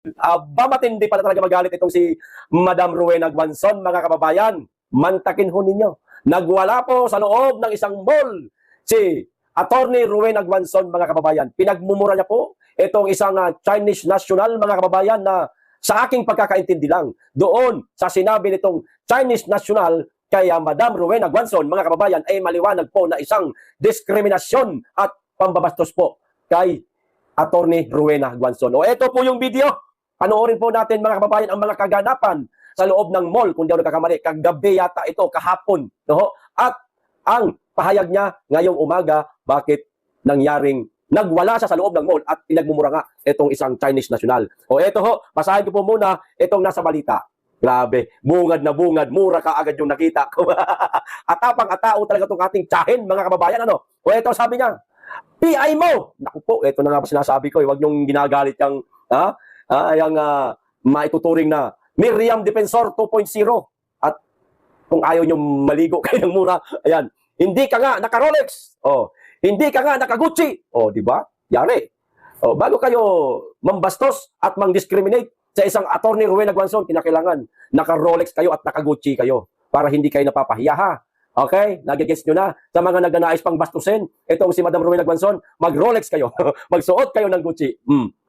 Aba, matindi pala talaga magalit itong si Madam Rowena Guanzon, mga kababayan. Mantakin ho ninyo. Nagwala po sa loob ng isang mall si Attorney Rowena Guanzon, mga kababayan. Pinagmumura niya po itong isang Chinese national, mga kababayan, na sa aking pagkakaintindi lang, doon sa sinabi nitong Chinese national kay Madam Rowena Guanzon, mga kababayan, ay maliwanag po na isang diskriminasyon at pambabastos po kay Attorney Rowena Guanzon. O ito po yung video. Panoorin po natin, mga kababayan, ang mga kaganapan sa loob ng mall, kung di ako nagkakamali, kagabi yata ito, kahapon. No? At ang pahayag niya ngayong umaga, bakit nangyaring nagwala siya sa loob ng mall at pinagmumura nga itong isang Chinese national. O eto ho, basahin ko po muna itong nasa balita. Grabe, bungad na bungad, mura ka agad yung nakita. Atapang atao talaga itong ating tsahin, mga kababayan. Ano? O eto, sabi niya, PI mo! Naku po, eto na nga pa sinasabi ko, huwag niyong ginagalit yung, yung maituturing na Miriam Defensor 2.0. At kung ayaw nyo maligo kayo ng mura, ayan, hindi ka nga naka-Rolex. Oh, hindi ka nga naka-Gucci. Oh, di ba? Yari. Oh, bago kayo mambastos at mang-discriminate sa isang Attorney Rowena Guanzon, kinakailangan naka-Rolex kayo at naka-Gucci kayo para hindi kayo napapahiya, ha? Okay? Nagigets nyo na sa mga nagnanais pang bastusin. Itong si Madam Rowena Guanzon, mag-Rolex kayo. Magsuot kayo ng Gucci.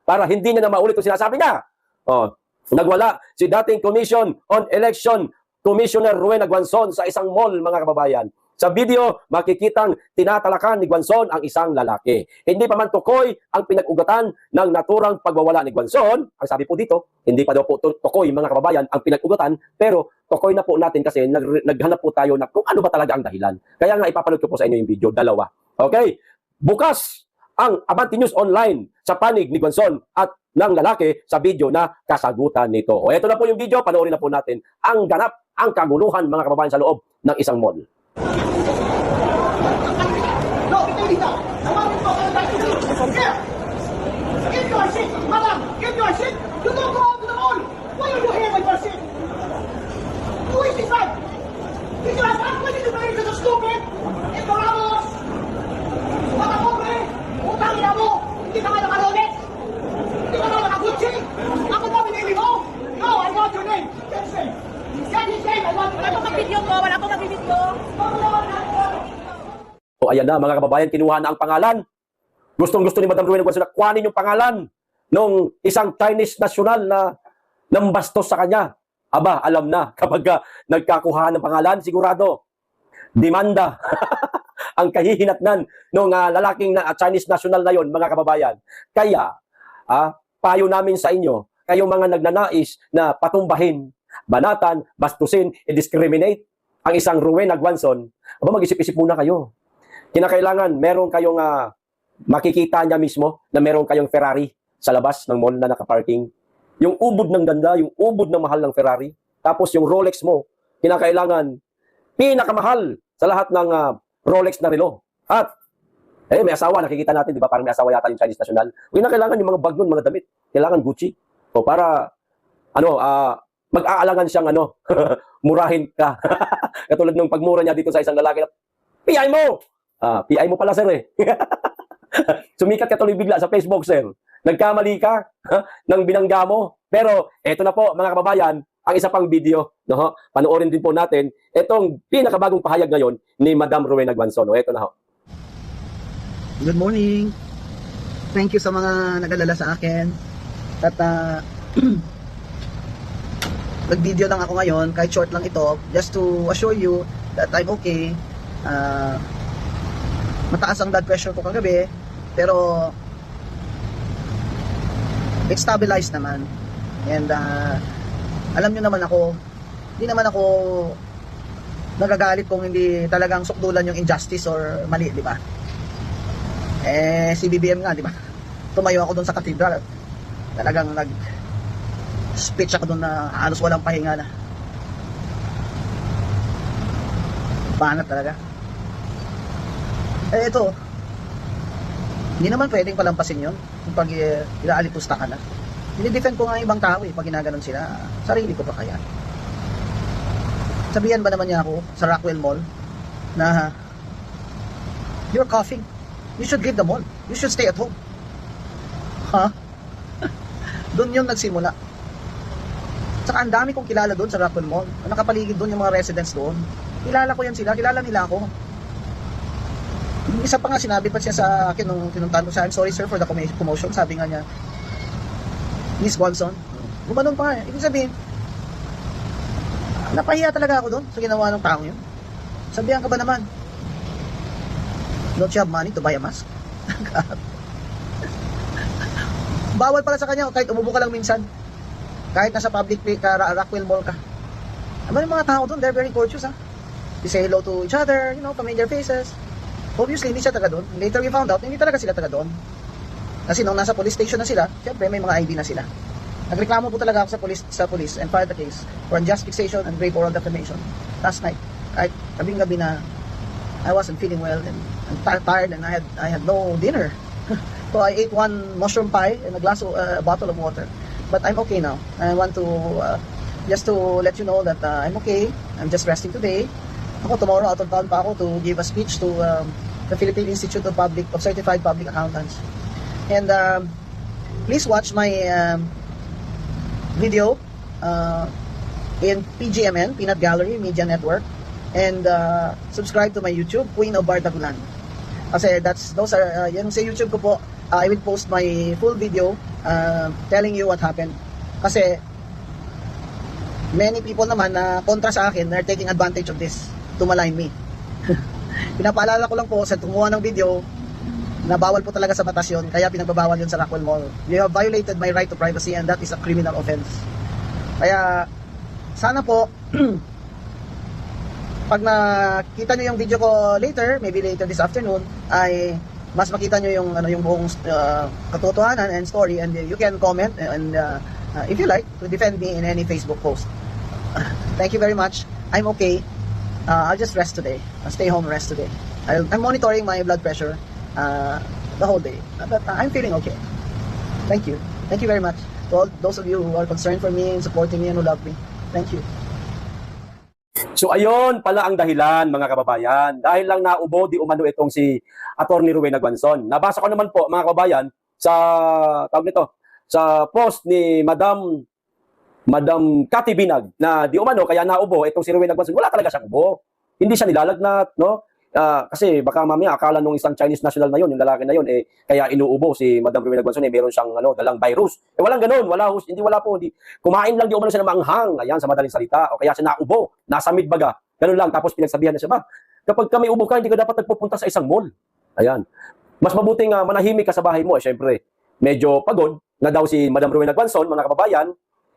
Para hindi niya na maulit yung sinasabi niya. Oh, nagwala si dating Commission on Election Commissioner Rowena Guanzon sa isang mall, mga kababayan. Sa video, makikitang tinatalakan ni Guanzon ang isang lalaki. Hindi pa man tukoy ang pinag-ugatan ng naturang pagwawala ni Guanzon. Ang sabi po dito, hindi pa daw po tukoy, mga kababayan, ang pinag-ugatan, pero tukoy na po natin kasi naghanap po tayo na kung ano ba talaga ang dahilan. Kaya nga ipapanood ko po sa inyo yung video, dalawa. Okay? Bukas ang Abante News Online sa panig ni Guanzon at ng lalaki sa video na kasagutan nito. O eto na po yung video, panoorin na po natin ang ganap, ang kaguluhan, mga kababayan, sa loob ng isang mall. No, Vitorita, nawarin mo kayo tayo. Here! Get your seat! Madam, get your seat! You don't go out to the mall! Why are you here with your seat? Who is this man? Did you have one question to bring to the stupid? Ignorados! Mga pobre! Utang ina mo! Hindi ka nga naka-Rolex! Hindi ka nga naka-Gucci! Ako ba pinili mo? No, I want your name! Get his name! Get his name! I want your name! Wala akong mag-video ko, wala akong mag-video. O ayan na, mga kababayan, kinuha na ang pangalan. Gustong-gusto ni Madam Rowena Guanzon na kuhanin yung pangalan ng isang Chinese national na nambastos sa kanya. Aba, alam na, kapag nagkakuha ng pangalan, sigurado, demanda ang kahihinatnan ng lalaking Chinese national na yon, mga kababayan. Kaya, payo namin sa inyo, kayong mga nagnanais na patumbahin, banatan, bastusin, i-discriminate ang isang Rowena Guanzon, aba, mag-isip-isip muna kayo. Kinakailangan meron kayong makikita niya mismo na meron kayong Ferrari sa labas ng mall na nakaparking. Yung ubod ng ganda, yung ubod ng mahal ng Ferrari. Tapos yung Rolex mo, kinakailangan pinakamahal sa lahat ng Rolex na relo. At may asawa, nakikita natin, di ba? Parang may asawa yata yung Chinese national. Kinakailangan yung mga bag nun, mga damit. Kailangan Gucci. O para, mag-aalangan siyang, murahin ka. Katulad ng pagmura niya dito sa isang lalaki na, PI mo! PI mo pala, sir, eh. Sumikat ka tuloy bigla sa Facebook, sir. Nagkamali ka ng binangga mo. Pero, eto na po, mga kababayan, ang isa pang video, no? Panoorin din po natin itong pinakabagong pahayag ngayon ni Madam Rowena Guanzon. Eto na ho. Good morning. Thank you sa mga nag-alala sa akin. At nag-video lang ako ngayon, kahit short lang ito, just to assure you that I'm okay. Mataas ang blood pressure ko kagabi, pero it's stabilized naman. And alam nyo naman ako, hindi naman ako nagagalit kung hindi talagang sukdulan yung injustice or mali, di ba? Si BBM nga, di ba? Tumayo ako dun sa cathedral. Talagang speech ako dun na halos walang pahinga na. Banat talaga. Ito, hindi naman pwedeng palampasin yun pag ilaalipusta ka na. Dinidefend ko nga ibang tao pag ginaganon sila. Sarili ko pa kaya. Sabihan ba naman niya ako sa Rockwell Mall na you're coughing, you should leave the mall, you should stay at home. Doon yun nagsimula. Tsaka ang dami kong kilala doon sa Rockwell Mall. Nakapaligid doon yung mga residents doon. Kilala ko yan sila, kilala nila ako. Yung isa pa nga, sinabi pa siya sa akin nung pinuntahan ko siya, I'm sorry sir for the commotion. Sabi nga niya, Miss Gonson. Gumanon pa nga. Ibig sabihin, napahiya talaga ako doon sa ginawa ng taong yun. Sabihan ka ba naman? Don't you have money to buy a mask? Bawal pala sa kanya kahit umubo ka lang minsan. Kahit nasa public Rockwell Mall ka. Ano yung mga tao doon? They're very courteous, ha? They say hello to each other, familiar faces. Obviously, hindi siya taga doon. Later we found out, hindi talaga sila taga doon. Kasi nung nasa police station na sila, syempre may mga ID na sila. Nagreklamo po talaga ako sa police and filed the case for unjust fixation and grave oral defamation last night. Kahit kabing-gabi na I wasn't feeling well and I'm tired and I had no dinner. So I ate one mushroom pie and a bottle of water. But I'm okay now. I want to just to let you know that I'm okay. I'm just resting today. Ako tomorrow out of town pa ako to give a speech to the Philippine Institute of Certified Public Accountants. And please watch my video in PGMN, Peanut Gallery Media Network, and subscribe to my YouTube, Queen of Bardagulan. Kasi those are yung sa YouTube ko po, I will post my full video telling you what happened. Kasi many people naman na kontra sa akin, they're taking advantage of this to malign me. Pinapaalala ko lang po sa tumuha ng video na bawal po talaga sa batas yun, kaya pinagbabawal yun sa Rockwell Mall. You have violated my right to privacy and that is a criminal offense. Kaya sana po pag nakita nyo yung video ko later, maybe later this afternoon, ay mas makita nyo yung buong katotohanan and story, and you can comment and if you like to defend me in any Facebook post. Thank you very much. I'm okay. I'll just rest today. I'll stay home, rest today. I'm monitoring my blood pressure the whole day, but I'm feeling okay. Thank you. Thank you very much to all those of you who are concerned for me and supporting me and who love me. Thank you. So ayun pala ang dahilan, mga kababayan. Dahil lang naubo di umano itong si Attorney Rowena Guanzon. Nabasa ko naman po, mga kababayan, sa post ni Madam Cathy Binag na di umano kaya naubo itong si Rowena Guanzon. Wala talaga siyang ubo. Hindi siya nilalagnat, no? Kasi baka mamaya akala nung isang Chinese national na yon, yung lalaki na yon, kaya inuubo si Madam Rowena Guanzon, meron siyang dalang virus. Walang ganoon, wala po. Kumain lang di umano siya ng manghang, ayan, sa madaling salita, o kaya siya naubo, nasa midbaga. Ganun lang, tapos pinagsabihan na siya, ba, kapag kami ubo ka, hindi ka dapat nagpupunta sa isang mall. Ayan. Mas mabuting manahimik ka sa bahay mo, syempre. Medyo pagod na daw si Madam Rowena Guanzon, mga kababayan,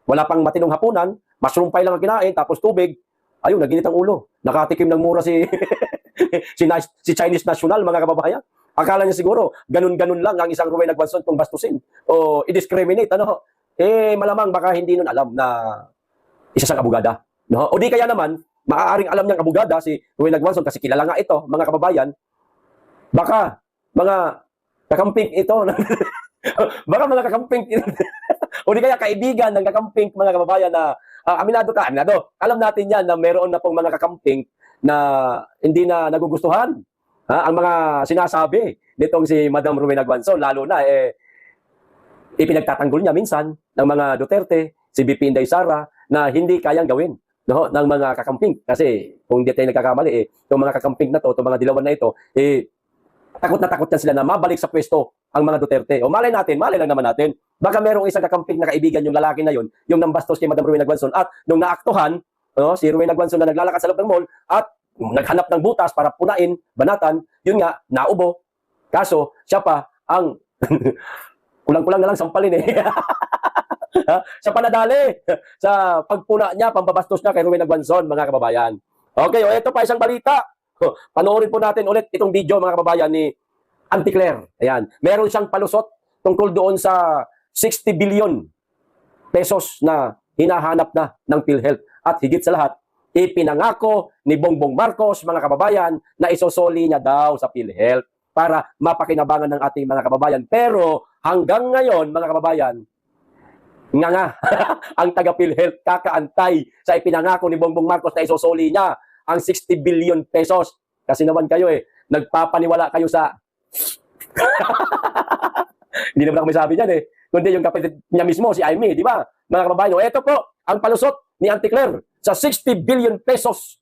wala pang matinong hapunan, mushroom pie lang ang kinain, tapos tubig. Ayun, naginit ang ulo. Nakatikim ng mura si si Chinese national, mga kababayan. Akala niya siguro, ganun-ganun lang ang isang Rowena Guanzon kung bastusin o i-discriminate, malamang baka hindi nun alam na isa siyang abogada, no? O di kaya naman, maaaring alam niyang abogada si Rowena Guanzon kasi kilala nga ito, mga kababayan. Baka mga kakamping ito. Baka mga kakamping o di kaya kaibigan ng kakamping, mga kababayan, na aminado. Alam natin yan na meron na pong mga kakamping na hindi na nagugustuhan ang mga sinasabi nitong si Madam Rowena Guanzon, lalo na ipinagtatanggol niya minsan ng mga Duterte, si BP Inday Sara, na hindi kayang gawin, no, ng mga kakamping. Kasi kung hindi tayo nagkakamali, itong mga kakamping na to, itong mga dilawan na ito, takot na takot yan sila na mabalik sa pwesto ang mga Duterte. O malay lang naman natin, baka merong isang kakamping na kaibigan yung lalaki na yon, yung nambastos kay Madam Rowena Guanzon, at nung naaktuhan, si Rowena Guanzon na naglalakad sa loob ng mall at naghanap ng butas para punain, banatan, yun nga, naubo. Kaso, siya pa ang kulang-kulang na lang sampalin siya pa nadali sa pagpuna niya, pambabastos niya kay Rowena Guanzon, mga kababayan. Okay, ito pa isang balita. Panoorin po natin ulit itong video, mga kababayan, ni Auntie Claire. Ayan. Meron siyang palusot tungkol doon sa 60 billion pesos na hinahanap na ng PhilHealth. At higit sa lahat, ipinangako ni Bongbong Marcos, mga kababayan, na isosoli niya daw sa PhilHealth para mapakinabangan ng ating mga kababayan. Pero hanggang ngayon, mga kababayan, nga ang taga PhilHealth kakaantay sa ipinangako ni Bongbong Marcos na isosoli niya ang 60 billion pesos. Kasi naman kayo nagpapaniwala kayo sa hindi naman ako may sabi dyan kundi yung kapatid niya mismo, si Amy, di ba? Mga kababayan, ito po ang palusot ni Auntie Claire sa 60 billion pesos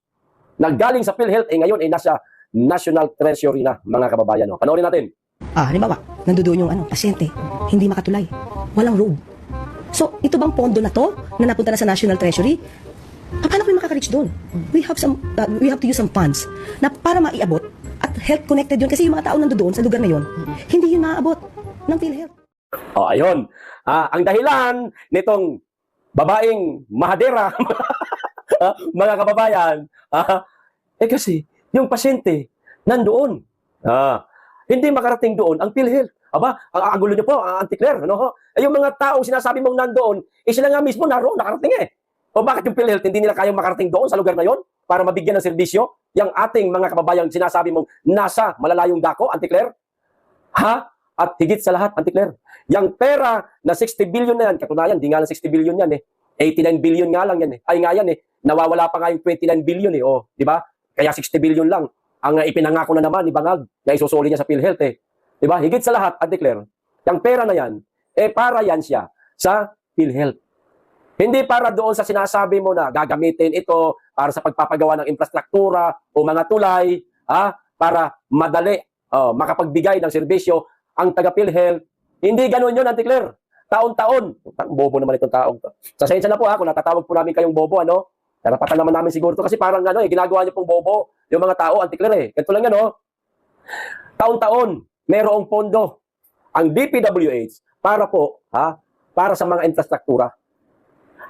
na galing sa PhilHealth, ngayon ay nasa National Treasury na, mga kababayan. Panoorin natin. Halimbawa, nandoon yung pasyente, hindi makatulay, walang robe. So, ito bang pondo na to na napunta na sa National Treasury? Paano kayo makaka-reach doon? We have to use some funds na para maiabot at health connected yun kasi yung mga tao nandoon sa lugar na yun, hindi yun maaabot ng PhilHealth. Ayun. Ang dahilan nitong babaeng mahadera, mga kababayan, kasi yung pasyente nandoon. Hindi makarating doon ang PhilHealth. Ang gulo niyo po, Auntie Claire, yung mga taong sinasabi mong nandoon, sila nga mismo naroon, nakarating O bakit yung PhilHealth hindi nila kayang makarating doon sa lugar na yon para mabigyan ng serbisyo yung ating mga kababayan sinasabi mong nasa malalayong dako, Auntie Claire? At higit sa lahat, Auntie Claire, yung pera na 60 billion na yan, katunayan, di nga lang 60 billion yan 89 billion nga lang yan nawawala pa nga yung 29 billion di ba? Kaya 60 billion lang ang ipinangako na naman ni Bangag na isusuli niya sa PhilHealth di ba? Higit sa lahat, Auntie Claire, yung pera na yan, para yan siya sa PhilHealth. Hindi para doon sa sinasabi mo na gagamitin ito para sa pagpapagawa ng infrastruktura o mga tulay, para madali makapagbigay ng serbisyo ang taga PhilHealth. Hindi ganoon yun, Auntie Claire. Taon-taon. Bobo naman itong taong to. Sasensya na po kung natatawag po namin kayong bobo, Karapatan naman namin siguro to kasi parang ginagawa niyo pong bobo yung mga tao, Auntie Claire Ganito lang yan, Taon-taon, merong pondo ang DPWH para po, para sa mga infrastruktura.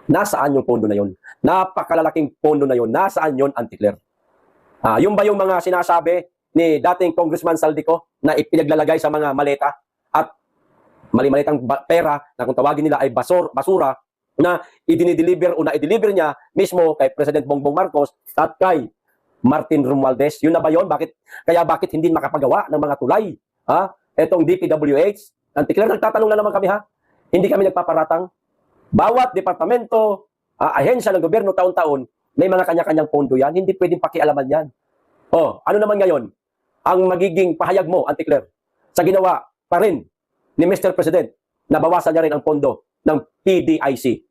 Nasaan yung pondo na yun? Napakalalaking pondo na yun. Nasaan yun, Auntie Claire? Yung ba yung mga sinasabi ni dating Congressman Saldico na ipinaglalagay sa mga maleta at mali-malitang pera na kung tawagin nila ay basura na i-deliver o na-i-deliver niya mismo kay President Bongbong Marcos at kay Martin Romualdez? Yun na ba yun? Bakit hindi makapagawa ng mga tulay? Etong DPWH? Auntie Claire, nagtatanong na naman kami Hindi kami nagpaparatang. Bawat departamento, ahensya ng gobyerno taon-taon, may mga kanya-kanyang pondo yan. Hindi pwedeng pakialaman yan. Ano naman ngayon ang magiging pahayag mo, Auntie Claire, sa ginawa pa rin ni Mr. President na bawasan niya rin ang pondo ng PDIC.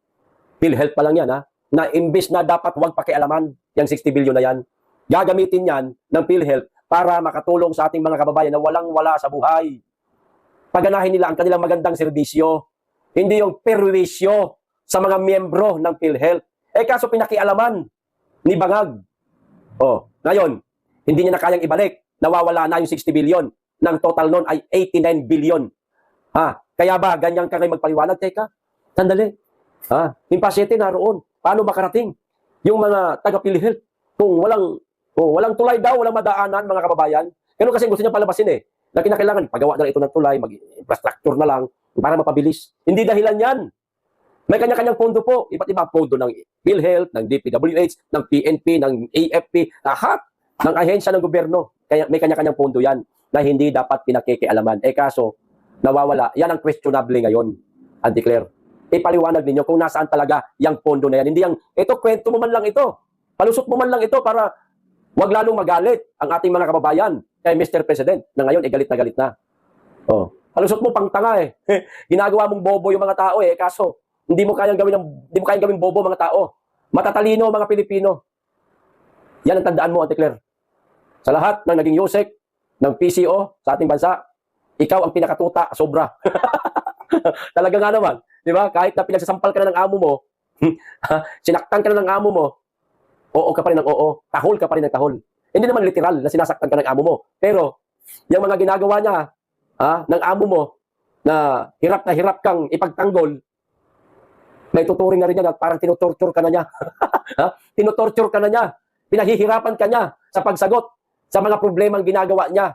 PhilHealth pa lang yan, na imbis na dapat huwag pakialaman yung 60 billion na yan, gagamitin yan ng PhilHealth para makatulong sa ating mga kababayan na walang-wala sa buhay. Paganahin nila ang kanilang magandang serbisyo. Hindi yung perwisyo sa mga miyembro ng PhilHealth. Kaso pinakialaman ni Bangag. Ngayon, hindi niya na kayang ibalik. Nawawala na yung 60 billion. Nang total nun ay 89 billion. Kaya ba, ganyan ka ngayon magpaliwanag? Teka, sandali. Yung pasyente naroon. Paano makarating? Yung mga taga-PhilHealth. Kung walang tulay daw, walang madaanan, mga kababayan. Ganun kasi gusto niya palabasin na kinakailangan, pagawa na ito ng tulay, mag-infrastructure na lang, para mapabilis. Hindi dahilan yan. May kanya-kanyang pondo po. Iba't iba pondo ng PhilHealth, ng DPWH, ng PNP, ng AFP, lahat ng ahensya ng gobyerno. Kaya may kanya-kanyang pondo yan na hindi dapat pinakikialaman. Kaso, nawawala. Yan ang questionable ngayon, Auntie Claire. Ipaliwanag ninyo kung nasaan talaga yung pondo na yan. Hindi ito, kwento mo man lang ito. Palusot mo man lang ito para wag lalong magalit ang ating mga kababayan kay Mr. President na ngayon galit na galit na. Palusot mo pang tanga Ginagawa mong bobo yung mga tao kaso hindi mo kayang gawing bobo mga tao. Matatalino mga Pilipino. Yan ang tandaan mo, Auntie Claire. Sa lahat ng naging yusek ng PCO sa ating bansa, ikaw ang pinakatuta, sobra. Talaga nga naman, di ba? Kahit na pinagsasampal ka na ng amo mo, sinaktan ka na ng amo mo, oo ka pa rin ng oo, tahol ka pa rin ng tahol. Hindi naman literal na sinasaktan ka ng amo mo. Pero, yung mga ginagawa niya, ng amo mo, na hirap kang ipagtanggol, may tuturing na rin niya na parang tinutorture ka na niya. Tinutorture ka na niya. Pinahihirapan ka niya sa pagsagot sa mga problemang ginagawa niya.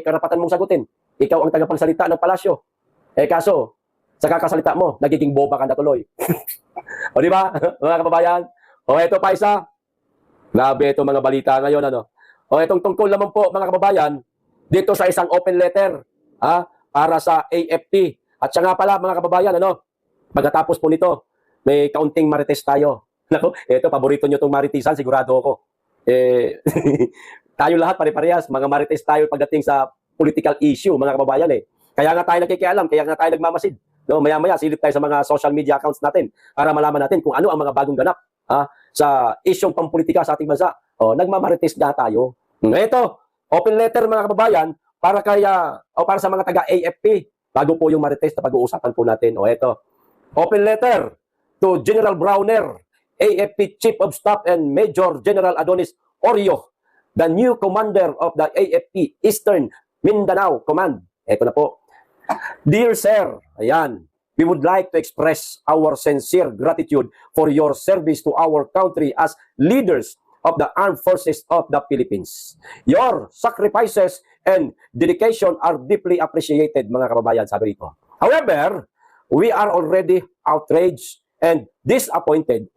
Karapatan mong sagutin. Ikaw ang tagapagsalita ng palasyo. Kaso, sa kakasalita mo, nagiging boba ka na tuloy. O di ba, mga kababayan? Ito pa isa. Grabe ito mga balita ngayon, itong tungkol naman po, mga kababayan, dito sa isang open letter, para sa AFP. At siya nga pala, mga kababayan, pagkatapos po nito, may kaunting marites tayo. Ito, paborito nyo itong maritisan, sigurado ako. Tayo lahat, pare-parehas, mga marites tayo pagdating sa political issue, mga kababayan. Kaya nga tayo nakikialam, kaya nga tayo nagmamasid. No, maya-maya silip tayo sa mga social media accounts natin para malaman natin kung ano ang mga bagong ganap sa isyong pampolitika sa ating bansa. Nagmamarites na tayo. Ito, open letter mga kababayan para para sa mga taga AFP. Bago po yung marites na pag-uusapan po natin. Ito, open letter to General Browner, AFP Chief of Staff and Major General Adonis Orio, the new commander of the AFP Eastern Mindanao Command. Ito na po. Dear Sir, ayan, we would like to express our sincere gratitude for your service to our country as leaders of the armed forces of the Philippines. Your sacrifices and dedication are deeply appreciated, mga kababayan, sabi rito. However, we are already outraged and disappointed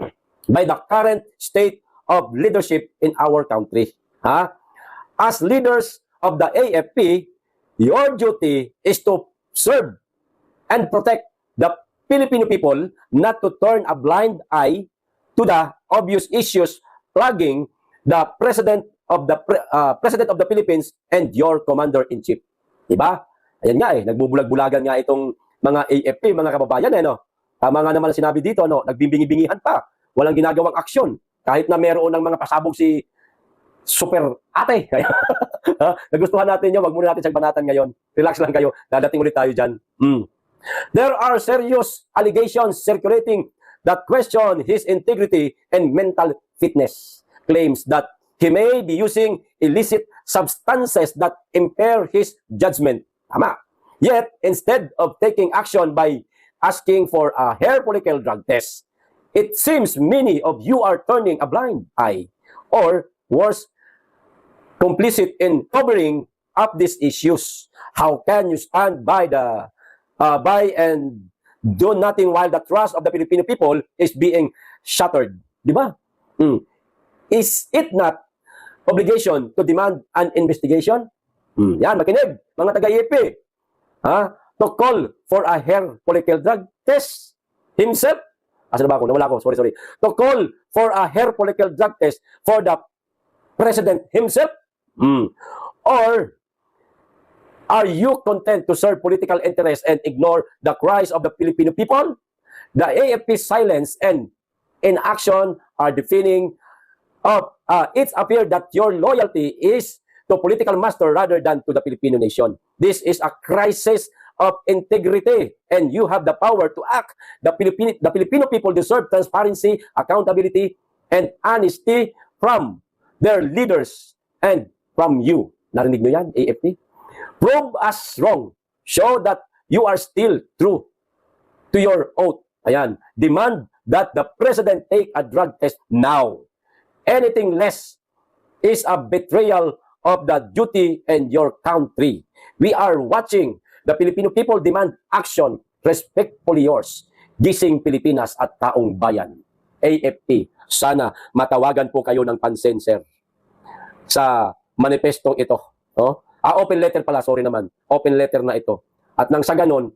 by the current state of leadership in our country. As leaders of the AFP, your duty is to serve and protect the Filipino people, not to turn a blind eye to the obvious issues plaguing the President of the Philippines and your Commander-in-Chief. Diba? Ayan nga nagbubulag-bulagan nga itong mga AFP, mga kababayan no? Tama nga naman ang sinabi dito, no? Nagbibingi-bingihan pa. Walang ginagawang aksyon. Kahit na meron ng mga pasabog si Super Ate. Nagustuhan natin yun, wag muna natin siyang banatan ngayon. Relax lang kayo, dadating ulit tayo dyan. There are serious allegations circulating that question his integrity and mental fitness. Claims that he may be using illicit substances that impair his judgment. Tama. Yet, instead of taking action by asking for a hair follicle drug test, it seems many of you are turning a blind eye, or worse, complicit in covering up these issues. How can you stand by and do nothing while the trust of the Filipino people is being shattered? Di ba? Is it not obligation to demand an investigation? Yan, makinig, mga taga-IEP. To call for a hair follicle drug test himself. Asa na ba ako? Nawala ako. Sorry. To call for a hair follicle drug test for the President himself? Or are you content to serve political interests and ignore the cries of the Filipino people? The AFP's silence and inaction are defining of it's appear that your loyalty is to political master rather than to the Filipino nation. This is a crisis of integrity and you have the power to act. The Filipino people deserve transparency, accountability, and honesty from their leaders and from you. Narinig nyo yan, AFP? Prove us wrong. Show that you are still true to your oath. Ayan. Demand that the President take a drug test now. Anything less is a betrayal of the duty and your country. We are watching. The Filipino people demand action. Respectfully yours. Gising Pilipinas at taong bayan. AFP, sana matawagan po kayo ng pansin, sir, sa manifestong ito. Open letter pala, sorry naman. Open letter na ito. At nang sa ganon,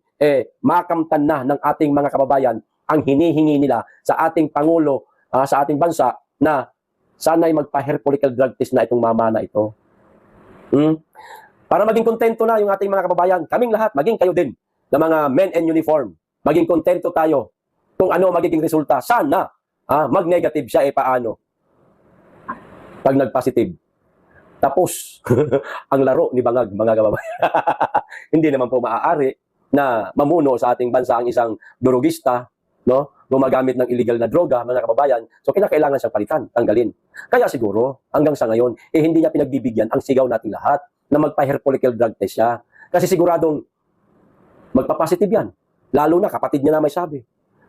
makamtan na ng ating mga kababayan ang hinihingi nila sa ating Pangulo, sa ating bansa, na sana'y magpa-hair follicle drug test na itong mama na ito. Para maging kontento na yung ating mga kababayan, kaming lahat, maging kayo din, na mga men in uniform, maging kontento tayo kung ano magiging resulta. Sana, mag-negative siya, paano? Pag nag-positive. Tapos, ang laro ni Bangag, mga kababayan. Hindi naman po maaari na mamuno sa ating bansa ang isang drogista, no? Gumagamit ng illegal na droga, mga kababayan. So, kinakailangan siyang palitan, tanggalin. Kaya siguro, hanggang sa ngayon, hindi niya pinagbibigyan ang sigaw nating lahat na magpa-hair follicle drug test siya. Kasi siguradong magpa-positive yan. Lalo na, kapatid niya na may sabi.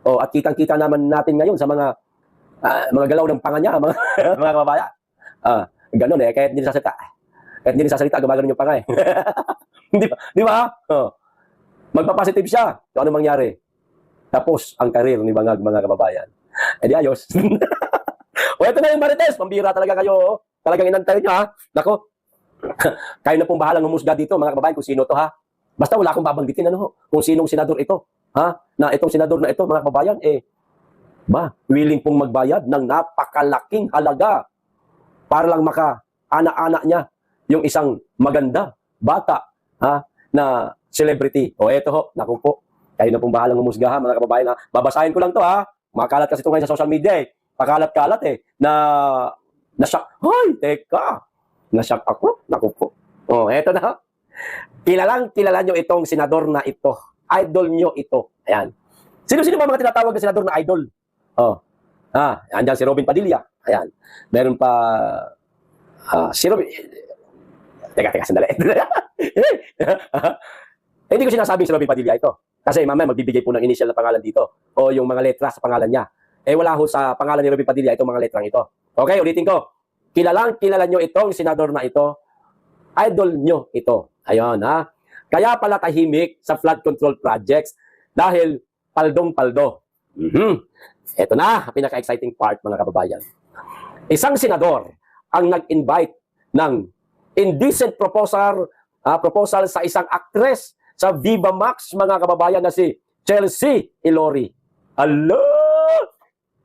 At kitang-kita naman natin ngayon sa mga galaw ng panga niya, mga kababayan. Ganon kahit hindi nasasalita. Kahit hindi nasasalita, gumagano yung panga Di ba? Magpa-positive siya. So, ano mangyari? Tapos, ang karir ni Bangag, mga kababayan. Di ayos. Ito na yung Marites. Pambira talaga kayo. Talagang inantay nyo, Nako. Kayo na pong bahalang humusga dito, mga kababayan, kung sino to, Basta wala akong babanggitin, kung sinong senador ito. Na itong senador na ito, mga kababayan, willing pong magbayad ng napakalaking halaga para lang maka-ana-ana niya yung isang maganda, bata, na celebrity. Eto naku po, Kayo na pong bahalang humusga ha, mga kababayan ha. Babasahin ko lang to ha. Makalat kasi ito ngayon sa social media eh. Pakalat-kalat eh. Na-shock. Hoy, teka. Na-shock ako. Naku po. Oh, eto na ha. Kilala nyo itong senador na ito. Idol nyo ito. Ayan. Sino-sino ba mga tinatawag na senador na idol? Oh. Andyan si Robin Padilla. Ayan. Meron pa si Robin. Teka, sandali. Hindi ko sinasabing si Robin Padilla ito. Kasi mamaya magbibigay po ng initial na pangalan dito. O yung mga letra sa pangalan niya. Wala ho sa pangalan ni Robin Padilla itong mga letrang ito. Okay, ulitin ko. Kilala nyo itong senador na ito. Idol nyo ito. Ayun, ha? Kaya pala tahimik sa flood control projects dahil paldong-paldo. Ito na, pinaka-exciting part, mga kababayan. Isang senador ang nag-invite ng indecent proposal sa isang actress sa Viva Max, mga kababayan, na si Chelsea Ilori. Alo!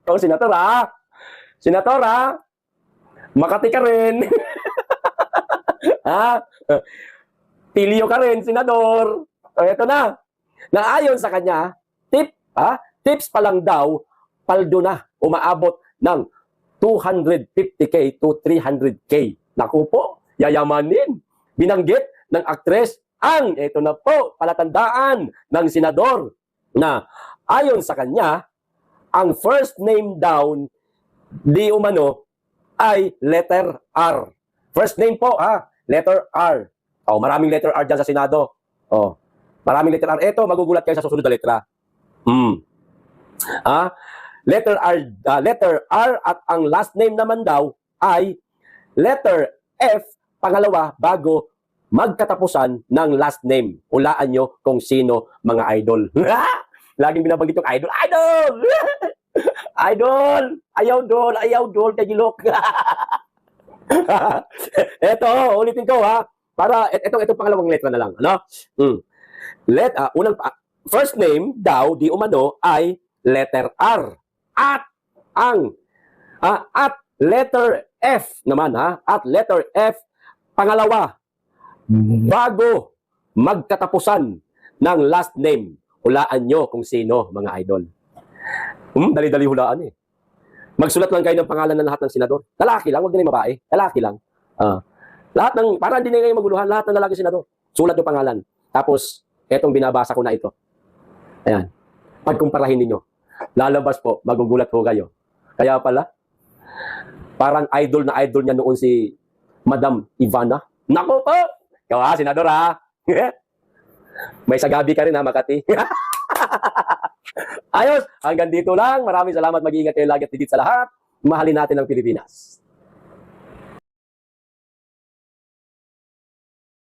Oh, senator ha? Senator ha? Makati ka rin. Ha? Pilyo ka rin, senador. O, eto na. Naayon sa kanya, tips pa lang daw, paldo na, umaabot ng 250k to 300k. Naku po, yayamanin. Binanggit ng aktres ang, eto na po, palatandaan ng senador na ayon sa kanya, ang first name down, di umano, ay letter R. First name po, letter R. Oh, maraming letter R dyan sa Senado. Oh, maraming letter R. Eto, magugulat kayo sa susunod na letra. Letter R at ang last name naman daw ay letter F, pangalawa, bago magkatapusan ng last name. Hulaan nyo kung sino, mga idol. Laging binabanggit yung idol. Idol! Idol! Ayaw dol, kagilok. Eto, ulitin ko ha. Para, itong pangalawang letra na lang. Ano? First name daw, di umano, ay letter R. At letter F naman ha. At letter F, pangalawa, bago magkatapusan ng last name. Hulaan nyo kung sino, mga idol. Dali-dali hulaan eh. Magsulat lang kayo ng pangalan ng lahat ng senador. Lalaki lang, huwag din yung babae. Lalaki lang. Lahat ng, para hindi na kayo maguluhan, lahat ng lalaki senador. Sulat yung pangalan. Tapos, etong binabasa ko na ito. Ayan. Pagkumparahin ninyo. Lalabas po, magugulat po kayo. Kaya pala, parang idol na idol niya noon si Madam Ivana. Naku po! Ikaw ha, senador ha. May sagabi ka rin ha, Makati. Ayos, hanggang dito lang. Maraming salamat, mag-iingat kayo lagi at higit sa lahat. Mahalin natin ang Pilipinas.